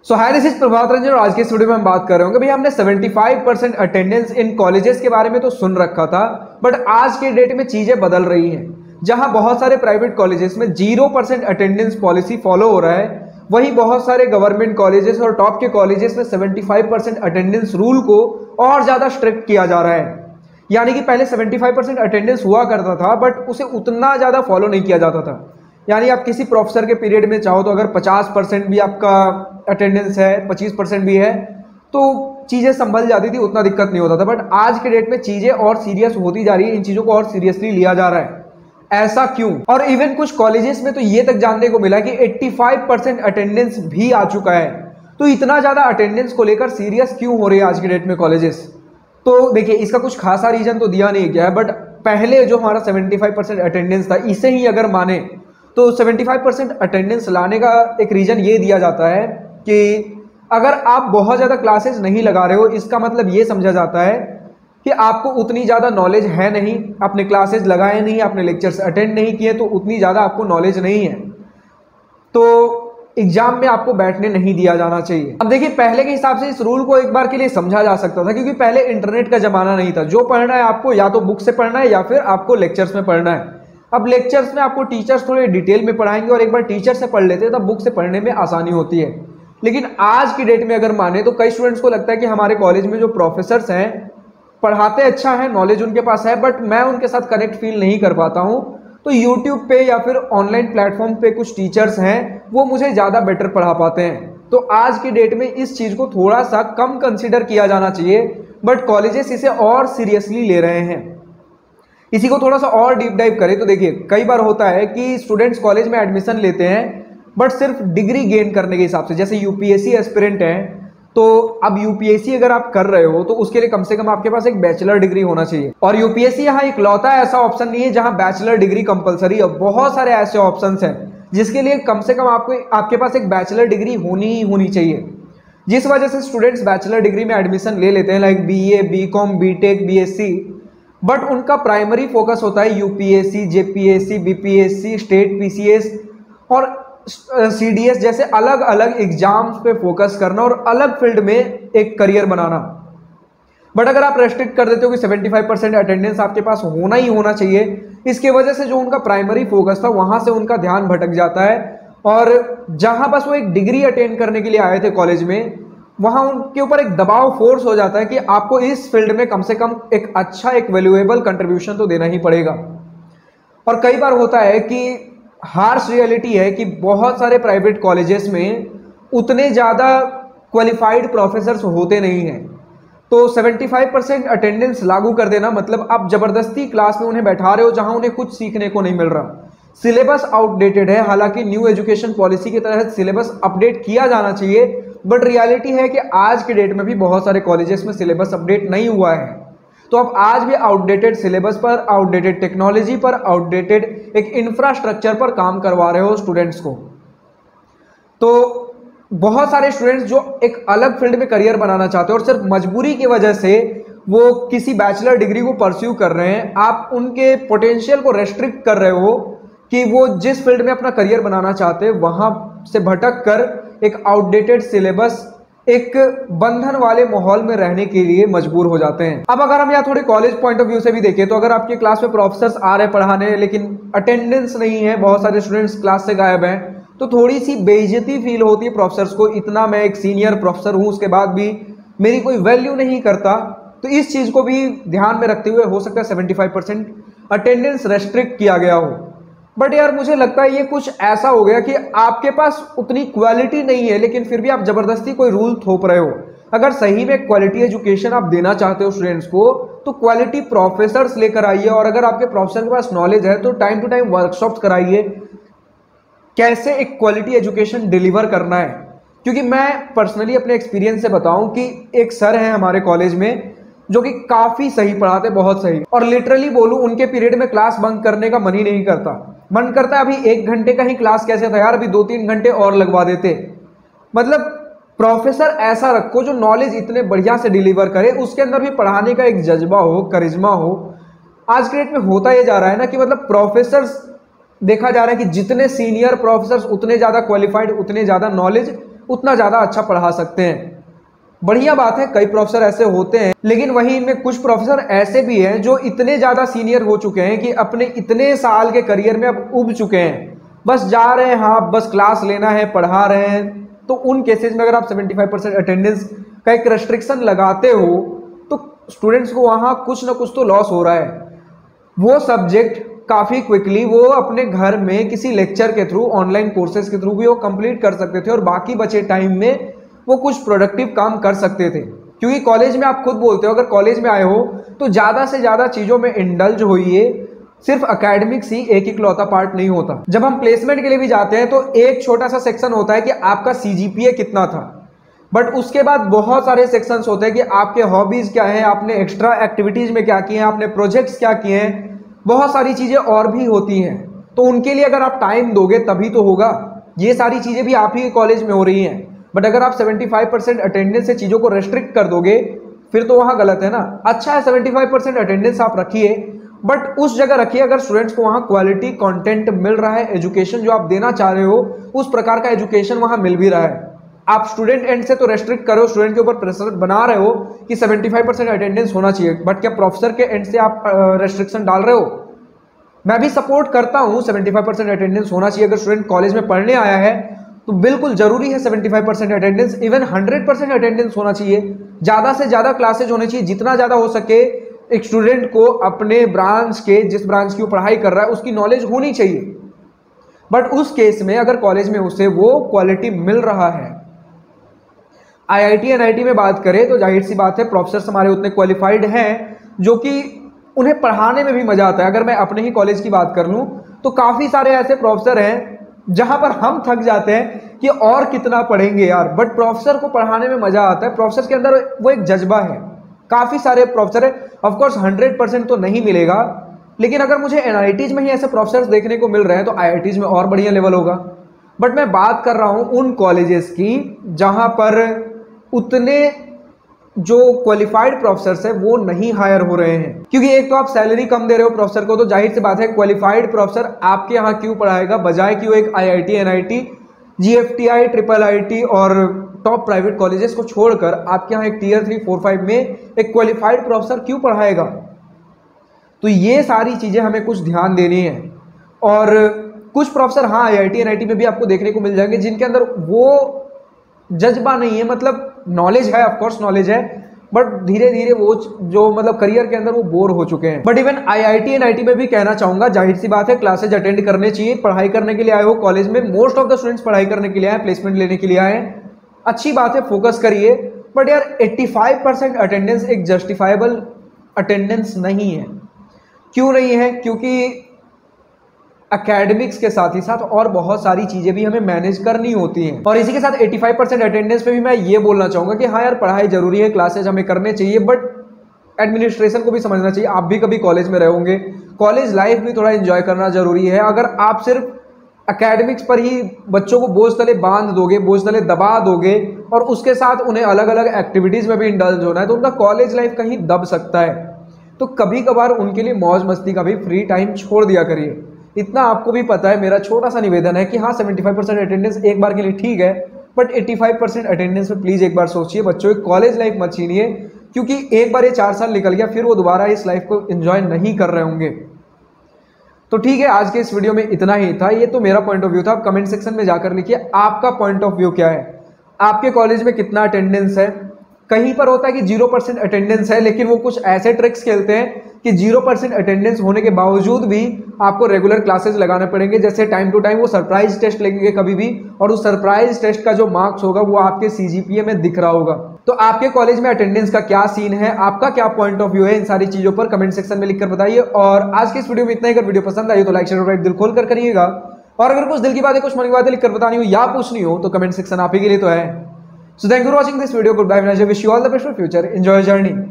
So hi, this is Prabhat Ranjan और आज के इस वीडियो में हम बात कर रहे होंगे भैया हमने 75% अटेंडेंस इन कॉलेजेस के बारे में तो सुन रखा था, बट आज के डेट में चीजें बदल रही हैं। जहां बहुत सारे प्राइवेट कॉलेजेस में 0% अटेंडेंस पॉलिसी फॉलो हो रहा है, वहीं बहुत सारे गवर्नमेंट कॉलेजेस और टॉप के कॉलेजेस में 75% अटेंडेंस रूल को और ज्यादा स्ट्रिक्ट किया जा रहा है। यानी कि पहले 75% अटेंडेंस हुआ करता था, बट उसे उतना ज्यादा फॉलो नहीं किया जाता था। यानी आप किसी प्रोफेसर के पीरियड में चाहो तो अगर 50% भी आपका अटेंडेंस है, 25% भी है, तो चीज़ें संभल जाती थी, उतना दिक्कत नहीं होता था। बट आज के डेट में चीज़ें और सीरियस होती जा रही है, इन चीज़ों को और सीरियसली लिया जा रहा है। ऐसा क्यों? और इवन कुछ कॉलेजेस में तो ये तक जानने को मिला कि 85% अटेंडेंस भी आ चुका है। तो इतना ज़्यादा अटेंडेंस को लेकर सीरियस क्यों हो रही है आज के डेट में कॉलेजेस? तो देखिए, इसका कुछ खासा रीजन तो दिया नहीं गया है, बट पहले जो हमारा 75% अटेंडेंस था, इसे ही अगर माने तो 75% अटेंडेंस लाने का एक रीजन ये दिया जाता है कि अगर आप बहुत ज़्यादा क्लासेस नहीं लगा रहे हो, इसका मतलब ये समझा जाता है कि आपको उतनी ज़्यादा नॉलेज है नहीं, आपने क्लासेस लगाए नहीं, आपने लेक्चर्स अटेंड नहीं किए, तो उतनी ज़्यादा आपको नॉलेज नहीं है, तो एग्जाम में आपको बैठने नहीं दिया जाना चाहिए। अब देखिए, पहले के हिसाब से इस रूल को एक बार के लिए समझा जा सकता था, क्योंकि पहले इंटरनेट का जमाना नहीं था। जो पढ़ना है आपको या तो बुक से पढ़ना है या फिर आपको लेक्चर्स में पढ़ना है। अब लेक्चर्स में आपको टीचर्स थोड़े डिटेल में पढ़ाएंगे और एक बार टीचर से पढ़ लेते हैं तब बुक से पढ़ने में आसानी होती है। लेकिन आज की डेट में अगर माने तो कई स्टूडेंट्स को लगता है कि हमारे कॉलेज में जो प्रोफेसर्स हैं पढ़ाते अच्छा है, नॉलेज उनके पास है, बट मैं उनके साथ कनेक्ट फील नहीं कर पाता हूँ। तो यूट्यूब पे या फिर ऑनलाइन प्लेटफॉर्म पे कुछ टीचर्स हैं, वो मुझे ज़्यादा बेटर पढ़ा पाते हैं। तो आज की डेट में इस चीज़ को थोड़ा सा कम कंसिडर किया जाना चाहिए, बट कॉलेजेस इसे और सीरियसली ले रहे हैं। इसी को थोड़ा सा और डीप डाइव करें तो देखिए, कई बार होता है कि स्टूडेंट्स कॉलेज में एडमिशन लेते हैं बट सिर्फ डिग्री गेन करने के हिसाब से। जैसे यूपीएससी एस्पिरेंट हैं, तो अब यूपीएससी अगर आप कर रहे हो तो उसके लिए कम से कम आपके पास एक बैचलर डिग्री होना चाहिए। और यूपीएससी यहाँ इकलौता ऐसा ऑप्शन नहीं है जहाँ बैचलर डिग्री कंपलसरी है। बहुत सारे ऐसे ऑप्शन हैं जिसके लिए कम से कम आपके पास एक बैचलर डिग्री होनी ही होनी चाहिए, जिस वजह से स्टूडेंट्स बैचलर डिग्री में एडमिशन ले लेते हैं, like BA, BCom, BTech, BSc. But उनका प्राइमरी फोकस होता है UPSC, JPSC, BPSC, state PCS और सीडीएस जैसे अलग अलग एग्जाम्स पे फोकस करना और अलग फील्ड में एक करियर बनाना। बट अगर आप रेस्ट्रिक्ट कर देते हो कि 75% अटेंडेंस आपके पास होना ही होना चाहिए, इसके वजह से जो उनका प्राइमरी फोकस था वहां से उनका ध्यान भटक जाता है, और जहां बस वो एक डिग्री अटेंड करने के लिए आए थे कॉलेज में, वहां उनके ऊपर एक दबाव फोर्स हो जाता है कि आपको इस फील्ड में कम से कम एक अच्छा, एक वैल्यूएबल कंट्रीब्यूशन तो देना ही पड़ेगा। और कई बार होता है कि हार्श रियलिटी है कि बहुत सारे प्राइवेट कॉलेजेस में उतने ज़्यादा क्वालिफाइड प्रोफेसर्स होते नहीं हैं। तो 75% अटेंडेंस लागू कर देना मतलब आप जबरदस्ती क्लास में उन्हें बैठा रहे हो जहां उन्हें कुछ सीखने को नहीं मिल रहा। सिलेबस आउटडेटेड है, हालांकि न्यू एजुकेशन पॉलिसी के तहत सिलेबस अपडेट किया जाना चाहिए, बट रियलिटी है कि आज के डेट में भी बहुत सारे कॉलेजेस में सिलेबस अपडेट नहीं हुआ है। तो अब आज भी आउटडेटेड सिलेबस पर, आउटडेटेड टेक्नोलॉजी पर, आउटडेटेड एक इंफ्रास्ट्रक्चर पर काम करवा रहे हो स्टूडेंट्स को। तो बहुत सारे स्टूडेंट्स जो एक अलग फील्ड में करियर बनाना चाहते हो और सिर्फ मजबूरी की वजह से वो किसी बैचलर डिग्री को परस्यू कर रहे हैं, आप उनके पोटेंशियल को रेस्ट्रिक्ट कर रहे हो कि वो जिस फील्ड में अपना करियर बनाना चाहते हैं वहां से भटक कर एक आउटडेटेड सिलेबस, एक बंधन वाले माहौल में रहने के लिए मजबूर हो जाते हैं। अब अगर हम यहाँ थोड़े कॉलेज पॉइंट ऑफ व्यू से भी देखें तो अगर आपके क्लास में प्रोफेसर्स आ रहे पढ़ाने लेकिन अटेंडेंस नहीं है, बहुत सारे स्टूडेंट्स क्लास से गायब हैं, तो थोड़ी सी बेइज्जती फील होती है प्रोफेसर्स को। इतना मैं एक सीनियर प्रोफेसर हूँ, उसके बाद भी मेरी कोई वैल्यू नहीं करता। तो इस चीज़ को भी ध्यान में रखते हुए हो सकता है 75% अटेंडेंस रेस्ट्रिक्ट किया गया हो। बट यार मुझे लगता है ये कुछ ऐसा हो गया कि आपके पास उतनी क्वालिटी नहीं है, लेकिन फिर भी आप जबरदस्ती कोई रूल थोप रहे हो। अगर सही में क्वालिटी एजुकेशन आप देना चाहते हो स्टूडेंट्स को, तो क्वालिटी प्रोफेसर्स लेकर आइए, और अगर आपके प्रोफेसर के पास नॉलेज है तो टाइम टू टाइम वर्कशॉप्स कराइए, कैसे एक क्वालिटी एजुकेशन डिलीवर करना है। क्योंकि मैं पर्सनली अपने एक्सपीरियंस से बताऊं कि एक सर हैं हमारे कॉलेज में जो कि काफ़ी सही पढ़ाते, बहुत सही, और लिटरली बोलूं उनके पीरियड में क्लास बंक करने का मन ही नहीं करता। मन करता है अभी 1 घंटे का ही क्लास कैसे था यार, अभी 2-3 घंटे और लगवा देते। मतलब प्रोफेसर ऐसा रखो जो नॉलेज इतने बढ़िया से डिलीवर करे, उसके अंदर भी पढ़ाने का एक जज्बा हो, करिश्मा हो। आज के डेट में होता ये जा रहा है ना कि मतलब प्रोफेसर्स देखा जा रहा है कि जितने सीनियर प्रोफेसर्स उतने ज़्यादा क्वालिफाइड, उतने ज़्यादा नॉलेज, उतना ज़्यादा अच्छा पढ़ा सकते हैं। बढ़िया बात है, कई प्रोफेसर ऐसे होते हैं, लेकिन वहीं इनमें कुछ प्रोफेसर ऐसे भी हैं जो इतने ज़्यादा सीनियर हो चुके हैं कि अपने इतने साल के करियर में अब उब चुके हैं, बस जा रहे हैं, हाँ बस क्लास लेना है, पढ़ा रहे हैं। तो उन केसेस में अगर आप 75% अटेंडेंस का एक रेस्ट्रिक्शन लगाते हो तो स्टूडेंट्स को वहाँ कुछ ना कुछ तो लॉस हो रहा है। वो सब्जेक्ट काफ़ी क्विकली वो अपने घर में किसी लेक्चर के थ्रू, ऑनलाइन कोर्सेज के थ्रू भी वो कंप्लीट कर सकते थे और बाकी बचे टाइम में वो कुछ प्रोडक्टिव काम कर सकते थे। क्योंकि कॉलेज में आप खुद बोलते हो, अगर कॉलेज में आए हो तो ज़्यादा से ज़्यादा चीज़ों में इंडल्ज होइए, सिर्फ एकेडमिक्स ही एक इकलौता पार्ट नहीं होता। जब हम प्लेसमेंट के लिए भी जाते हैं तो एक छोटा सा सेक्शन होता है कि आपका CGPA कितना था, बट उसके बाद बहुत सारे सेक्शंस होते हैं कि आपके हॉबीज़ क्या हैं, आपने एक्स्ट्रा एक्टिविटीज़ में क्या किए हैं, आपने प्रोजेक्ट्स क्या किए हैं, बहुत सारी चीज़ें और भी होती हैं। तो उनके लिए अगर आप टाइम दोगे तभी तो होगा। ये सारी चीज़ें भी आप ही कॉलेज में हो रही हैं, बट अगर आप 75% अटेंडेंस से चीज़ों को रेस्ट्रिक्ट कर दोगे फिर तो वहाँ गलत है ना। अच्छा है 75% अटेंडेंस आप रखिए, बट उस जगह रखिए अगर स्टूडेंट्स को वहाँ क्वालिटी कंटेंट मिल रहा है, एजुकेशन जो आप देना चाह रहे हो उस प्रकार का एजुकेशन वहाँ मिल भी रहा है। आप स्टूडेंट एंड से तो रेस्ट्रिक्ट करो, स्टूडेंट के ऊपर प्रेशर बना रहे हो कि 75% अटेंडेंस होना चाहिए, बट क्या प्रोफेसर के एंड से आप रेस्ट्रिक्शन डाल रहे हो? मैं भी सपोर्ट करता हूँ 75% अटेंडेंस होना चाहिए। अगर स्टूडेंट कॉलेज में पढ़ने आया है तो बिल्कुल जरूरी है 75% अटेंडेंस, इवन 100% अटेंडेंस होना चाहिए। ज़्यादा से ज़्यादा क्लासेज होने चाहिए, जितना ज़्यादा हो सके एक स्टूडेंट को अपने ब्रांच के, जिस ब्रांच की वो पढ़ाई कर रहा है उसकी नॉलेज होनी चाहिए। बट उस केस में अगर कॉलेज में उसे वो क्वालिटी मिल रहा है। IIT NIT में बात करें तो जाहिर सी बात है प्रोफेसर हमारे उतने क्वालिफाइड हैं जो कि उन्हें पढ़ाने में भी मजा आता है। अगर मैं अपने ही कॉलेज की बात कर लूँ तो काफ़ी सारे ऐसे प्रोफेसर हैं जहां पर हम थक जाते हैं कि और कितना पढ़ेंगे यार, बट प्रोफेसर को पढ़ाने में मजा आता है। प्रोफेसर के अंदर वो एक जज्बा है। काफ़ी सारे प्रोफेसर है, ऑफकोर्स 100% तो नहीं मिलेगा, लेकिन अगर मुझे NITs में ही ऐसे प्रोफेसर देखने को मिल रहे हैं तो IITs में और बढ़िया लेवल होगा। बट मैं बात कर रहा हूं उन कॉलेजेस की जहां पर उतने जो क्वालिफाइड प्रोफेसर है वो नहीं हायर हो रहे हैं। क्योंकि एक तो आप सैलरी कम दे रहे हो प्रोफेसर को, तो जाहिर सी बात है क्वालिफाइड प्रोफेसर आपके यहाँ क्यों पढ़ाएगा, बजाय कि वो एक IIT NIT GFTI IIIT और टॉप प्राइवेट कॉलेजेस को छोड़कर आपके यहाँ एक Tier 3 4 5 में एक क्वालिफाइड प्रोफेसर क्यों पढ़ाएगा। तो ये सारी चीज़ें हमें कुछ ध्यान देनी है। और कुछ प्रोफेसर हाँ IIT NIT में भी आपको देखने को मिल जाएंगे जिनके अंदर वो जज्बा नहीं है, मतलब नॉलेज है, ऑफकोर्स नॉलेज है, बट धीरे धीरे वो जो मतलब करियर के अंदर वो बोर हो चुके हैं। बट इवन IIT NIT में भी कहना चाहूंगा, जाहिर सी बात है क्लासेज अटेंड करने चाहिए, पढ़ाई करने के लिए आए हो कॉलेज में, मोस्ट ऑफ द स्टूडेंट्स पढ़ाई करने के लिए आए, प्लेसमेंट लेने के लिए आए, अच्छी बात है, फोकस करिए। बट यार 85% अटेंडेंस एक जस्टिफाइबल अटेंडेंस नहीं है। क्यों नहीं है? क्योंकि एकेडमिक्स के साथ ही साथ और बहुत सारी चीज़ें भी हमें मैनेज करनी होती हैं। और इसी के साथ 85% अटेंडेंस पे भी मैं ये बोलना चाहूँगा कि हाँ यार पढ़ाई जरूरी है, क्लासेज हमें करने चाहिए, बट एडमिनिस्ट्रेशन को भी समझना चाहिए। आप भी कभी कॉलेज में रहोगे, कॉलेज लाइफ भी थोड़ा एंजॉय करना जरूरी है। अगर आप सिर्फ एकेडमिक्स पर ही बच्चों को बोझ तले बांध दोगे, बोझ तले दबा दोगे और उसके साथ उन्हें अलग अलग एक्टिविटीज़ में भी इंडल्ज होना है, तो उनका कॉलेज लाइफ कहीं दब सकता है। तो कभी कभार उनके लिए मौज मस्ती का भी फ्री टाइम छोड़ दिया करिए। इतना आपको भी पता है, मेरा छोटा सा निवेदन है कि हाँ 75% अटेंडेंस एक बार के लिए ठीक है, बट 85% अटेंडेंस में प्लीज़ एक बार सोचिए। बच्चों की कॉलेज लाइफ मत छीनिए, क्योंकि एक बार ये 4 साल निकल गया, फिर वो दोबारा इस लाइफ को एंजॉय नहीं कर रहे होंगे। तो ठीक है, आज के इस वीडियो में इतना ही था। ये तो मेरा पॉइंट ऑफ व्यू था। आप कमेंट सेक्शन में जाकर लिखिए आपका पॉइंट ऑफ व्यू क्या है, आपके कॉलेज में कितना अटेंडेंस है। कहीं पर होता है कि 0% अटेंडेंस है, लेकिन वो कुछ ऐसे ट्रिक्स खेलते हैं कि 0% अटेंडेंस होने के बावजूद भी आपको रेगुलर क्लासेस लगाने पड़ेंगे। जैसे टाइम टू टाइम वो सरप्राइज टेस्ट लेंगे कभी भी, और उस सरप्राइज टेस्ट का जो मार्क्स होगा वो आपके CGPA में दिख रहा होगा। तो आपके कॉलेज में अटेंडेंस का क्या सीन है, आपका क्या पॉइंट ऑफ व्यू है, इन सारी चीजों पर कमेंट सेक्शन में लिखकर बताइए। और आज की इस वीडियो में इतना ही। अगर वीडियो पसंद आई तो लाइक शेयर दिल खोल कर करिएगा, और अगर कुछ दिल की बातें, कुछ मन की बातें लिखकर बतानी हो या पूछनी हो तो कमेंट सेक्शन आप ही के लिए तो है। So thank you for watching this video. Goodbye. I wish you all the best for future. Enjoy your journey.